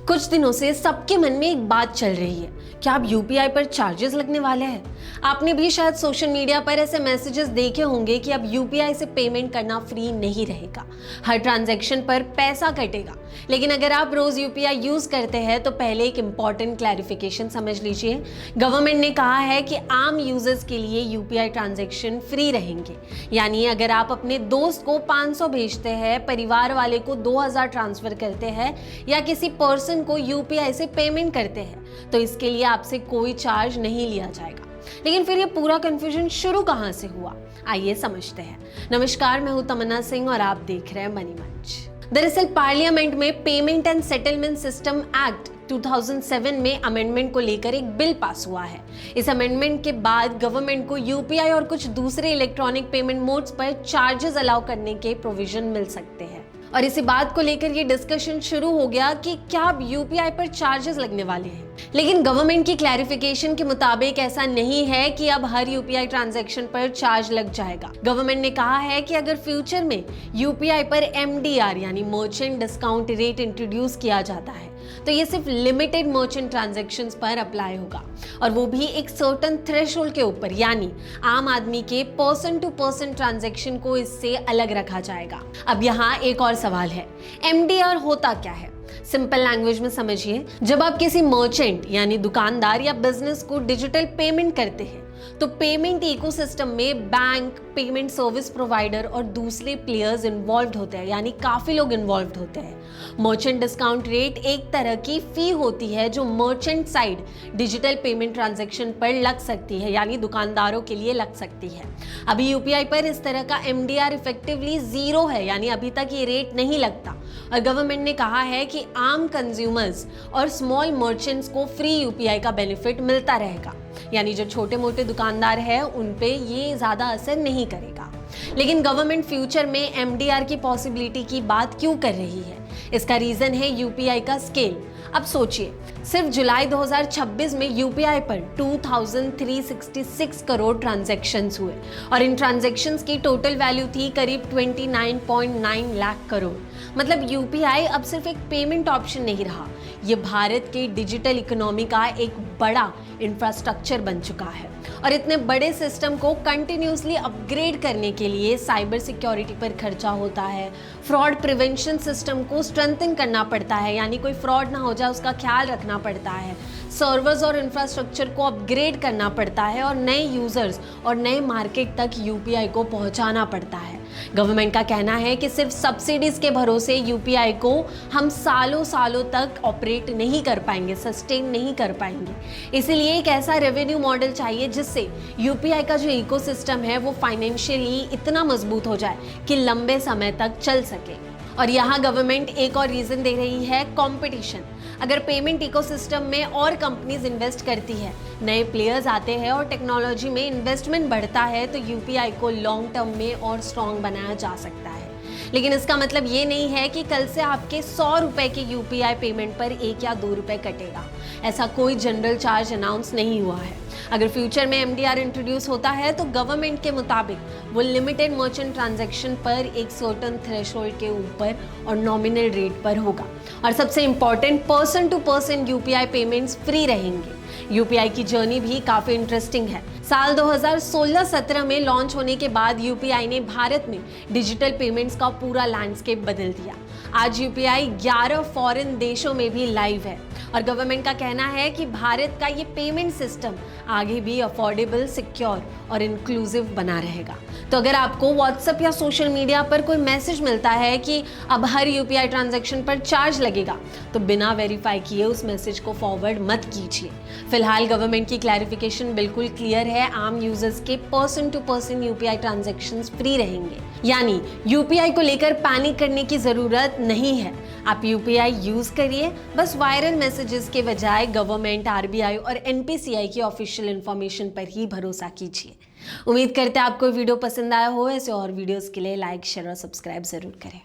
कुछ दिनों से सबके मन में एक बात चल रही है कि अब यूपीआई पर चार्जेस लगने वाले हैं। आपने भी शायद सोशल मीडिया पर ऐसे मैसेजेस देखे होंगे कि अब यूपीआई से पेमेंट करना फ्री नहीं रहेगा, हर ट्रांजैक्शन पर पैसा कटेगा। लेकिन अगर आप रोज यूपीआई यूज करते हैं तो पहले एक इंपॉर्टेंट क्लैरिफिकेशन समझ लीजिए। गवर्नमेंट ने कहा है कि आम यूजर्स के लिए यूपीआई ट्रांजैक्शन फ्री रहेंगे, यानी अगर आप अपने दोस्त को 500 भेजते हैं, परिवार वाले को 2000 ट्रांसफर करते हैं या किसी पर्सन को यूपीआई से पेमेंट करते हैं तो इसके लिए आपसे कोई चार्ज नहीं लिया जाएगा। लेकिन फिर ये पूरा कंफ्यूजन शुरू कहां से हुआ, आइए समझते हैं। नमस्कार, मैं हूं तमन्ना सिंह और आप देख रहे हैं मनी मंच। दरअसल पार्लियामेंट में payment and settlement system act 2007 में अमेंडमेंट को लेकर एक बिल पास हुआ है। इस अमेंडमेंट के बाद गवर्नमेंट को यूपीआई और कुछ दूसरे इलेक्ट्रॉनिक पेमेंट मोड्स पर चार्जेस अलाउ करने के प्रोविजन मिल सकते हैं। और इसी बात को लेकर ये डिस्कशन शुरू हो गया कि क्या अब यूपीआई पर चार्जेस लगने वाले हैं। लेकिन गवर्नमेंट की क्लैरिफिकेशन के मुताबिक ऐसा नहीं है कि अब हर यूपीआई ट्रांजैक्शन पर चार्ज लग जाएगा। गवर्नमेंट ने कहा है कि अगर फ्यूचर में यूपीआई पर एमडीआर यानी मर्चेंट डिस्काउंट रेट इंट्रोड्यूस किया जाता है तो ये सिर्फ लिमिटेड मर्चेंट ट्रांजैक्शंस पर अप्लाई होगा, और वो भी एक सर्टेन थ्रेशोल्ड के ऊपर, यानी आम आदमी के पर्सन टू पर्सन ट्रांजैक्शन को इससे अलग रखा जाएगा। अब यहाँ एक और सवाल है, एमडीआर होता क्या है? सिंपल लैंग्वेज में समझिए, जब आप किसी मर्चेंट यानी दुकानदार या बिजनेस को डिजिटल पेमेंट करते हैं तो पेमेंट इकोसिस्टम में बैंक, पेमेंट सर्विस प्रोवाइडर और दूसरे प्लेयर्स इन्वॉल्व होते हैं, यानी काफी लोग इन्वॉल्व होते हैं। मर्चेंट डिस्काउंट रेट एक तरह की फी होती है जो merchant side digital payment transaction पर लग सकती है, यानी दुकानदारों के लिए लग सकती है। अभी यूपीआई पर इस तरह का एमडीआर इफेक्टिवली जीरो है, यानी अभी तक ये रेट नहीं लगता। और गवर्नमेंट ने कहा है कि आम कंज्यूमर्स और स्मॉल मर्चेंट्स को फ्री यूपीआई का बेनिफिट मिलता रहेगा, यानी जो छोटे मोटे दुकानदार हैं उन पे ये ज्यादा असर नहीं करेगा। लेकिन गवर्नमेंट फ्यूचर में एमडीआर की पॉसिबिलिटी की बात क्यों कर रही है? इसका रीजन है यूपीआई का स्केल। अब सोचिए, सिर्फ जुलाई 2026 में यूपीआई पर 2366 करोड़ ट्रांजैक्शंस हुए और इन ट्रांजैक्शंस की टोटल वैल्यू थी करीब 29.9 लाख करोड़। मतलब यूपीआई अब सिर्फ एक पेमेंट ऑप्शन नहीं रहा, ये भारत के डिजिटल इकोनॉमी का एक बड़ा इंफ्रास्ट्रक्चर बन चुका है। और इतने बड़े सिस्टम को कंटिन्यूसली अपग्रेड करने के लिए साइबर सिक्योरिटी पर खर्चा होता है, फ्रॉड प्रिवेंशन सिस्टम को स्ट्रेंथन करना पड़ता है, यानी कोई फ्रॉड ना हो जाए उसका ख्याल रखना पड़ता है, सर्वर्स और इंफ्रास्ट्रक्चर को अपग्रेड करना पड़ता है और नए यूजर्स और नए मार्केट तक यूपीआई को पहुंचाना पड़ता है। गवर्नमेंट का कहना है कि सिर्फ सब्सिडीज के भरोसे यूपीआई को हम सालों सालों तक ऑपरेट नहीं कर पाएंगे, सस्टेन नहीं कर पाएंगे। इसलिए एक ऐसा रेवेन्यू मॉडल चाहिए जिससे यूपीआई का जो इकोसिस्टम है वो फाइनेंशियली इतना मजबूत हो जाए कि लंबे समय तक चल सके। और यहाँ गवर्नमेंट एक और रीजन दे रही है, कंपटीशन। अगर पेमेंट इकोसिस्टम में और कंपनीज इन्वेस्ट करती है, नए प्लेयर्स आते हैं और टेक्नोलॉजी में इन्वेस्टमेंट बढ़ता है तो यूपीआई को लॉन्ग टर्म में और स्ट्रॉन्ग बनाया जा सकता है। लेकिन इसका मतलब ये नहीं है कि कल से आपके 100 रुपए के यूपीआई पेमेंट पर 1 या 2 रुपए कटेगा। ऐसा कोई जनरल चार्ज अनाउंस नहीं हुआ है। अगर फ्यूचर में एमडीआर इंट्रोड्यूस होता है तो गवर्नमेंट के मुताबिक वो लिमिटेड मर्चेंट ट्रांजैक्शन पर एक सर्टेन थ्रेशोल्ड के ऊपर और नॉमिनल रेट पर होगा। और सबसे important, person to person UPI payments free रहेंगे। यूपीआई की जर्नी भी काफी इंटरेस्टिंग है। साल 2016-17 में लॉन्च होने के बाद यूपीआई ने भारत में डिजिटल पेमेंट्स का पूरा लैंडस्केप बदल दिया। आज यूपीआई 11 फॉरेन देशों में भी लाइव है और गवर्नमेंट का कहना है कि भारत का ये पेमेंट सिस्टम आगे भी अफोर्डेबल, सिक्योर और इंक्लूसिव बना रहेगा। तो अगर आपको व्हाट्सएप या सोशल मीडिया पर कोई मैसेज मिलता है कि अब हर यूपीआई ट्रांजैक्शन पर चार्ज लगेगा तो बिना वेरीफाई किए उस मैसेज को फॉरवर्ड मत कीजिए। फिलहाल गवर्नमेंट की क्लैरिफिकेशन बिल्कुल क्लियर है, आम यूजर्स के person to person UPI transactions free रहेंगे, यानी यूपीआई को लेकर पैनिक करने की जरूरत नहीं है। आप यूपीआई यूज करिए, बस वायरल मैसेजेस के बजाय गवर्नमेंट, आरबीआई और एनपीसीआई की ऑफिशियल इंफॉर्मेशन पर ही भरोसा कीजिए। उम्मीद करते हैं आपको वीडियो पसंद आया हो। ऐसे और वीडियोस के लिए लाइक, शेयर और सब्सक्राइब जरूर करें।